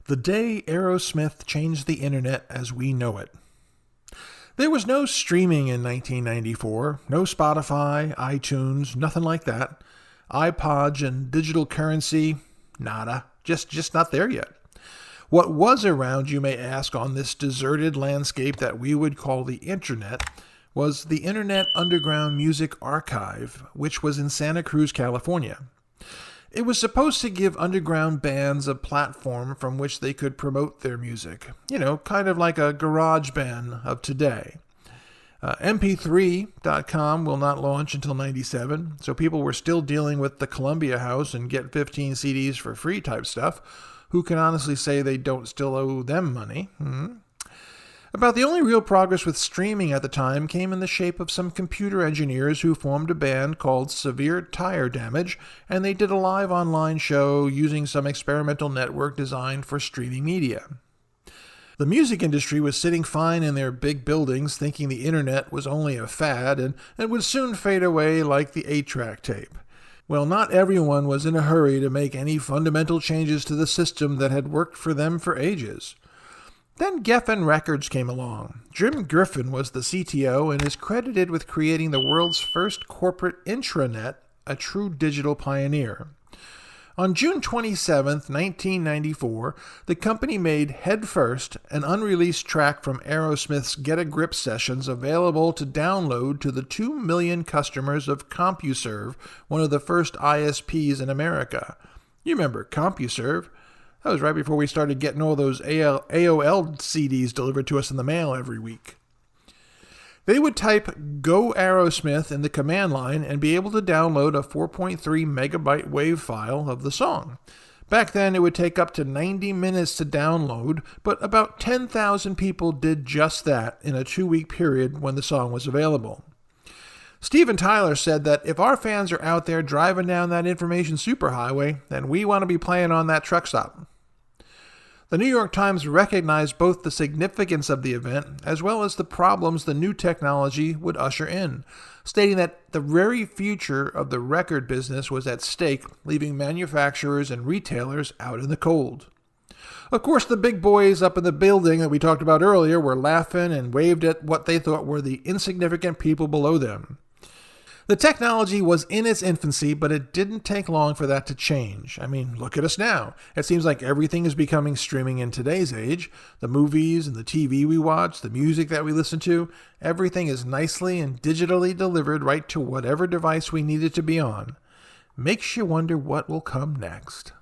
The day Aerosmith changed the internet as we know it. There was no streaming in 1994, no Spotify, iTunes, nothing like that. iPods and digital currency, nada, just not there yet. What was around, you may ask, on this deserted landscape that we would call the internet was the Internet Underground Music Archive, which was in Santa Cruz, California. It was supposed to give underground bands a platform from which they could promote their music. Kind of like a garage band of today. MP3.com will not launch until 97, so people were still dealing with the Columbia House and get 15 CDs for free type stuff. Who can honestly say they don't still owe them money? About the only real progress with streaming at the time came in the shape of some computer engineers who formed a band called Severe Tire Damage, and they did a live online show using some experimental network designed for streaming media. The music industry was sitting fine in their big buildings, thinking the internet was only a fad and would soon fade away like the 8-track tape. Well, not everyone was in a hurry to make any fundamental changes to the system that had worked for them for ages. Then Geffen Records came along. Jim Griffin was the CTO and is credited with creating the world's first corporate intranet, a true digital pioneer. On June 27, 1994, the company made Head First, an unreleased track from Aerosmith's Get a Grip sessions, available to download to the 2 million customers of CompuServe, one of the first ISPs in America. You remember CompuServe? That was right before we started getting all those AOL CDs delivered to us in the mail every week. They would type Go Aerosmith in the command line and be able to download a 4.3 megabyte WAV file of the song. Back then, it would take up to 90 minutes to download, but about 10,000 people did just that in a 2-week period when the song was available. Steven Tyler said that if our fans are out there driving down that information superhighway, then we want to be playing on that truck stop. The New York Times recognized both the significance of the event as well as the problems the new technology would usher in, stating that the very future of the record business was at stake, leaving manufacturers and retailers out in the cold. Of course, the big boys up in the building that we talked about earlier were laughing and waved at what they thought were the insignificant people below them. The technology was in its infancy, but it didn't take long for that to change. I mean, look at us now. It seems like everything is becoming streaming in today's age. The movies and the TV we watch, the music that we listen to, everything is nicely and digitally delivered right to whatever device we need it to be on. Makes you wonder what will come next.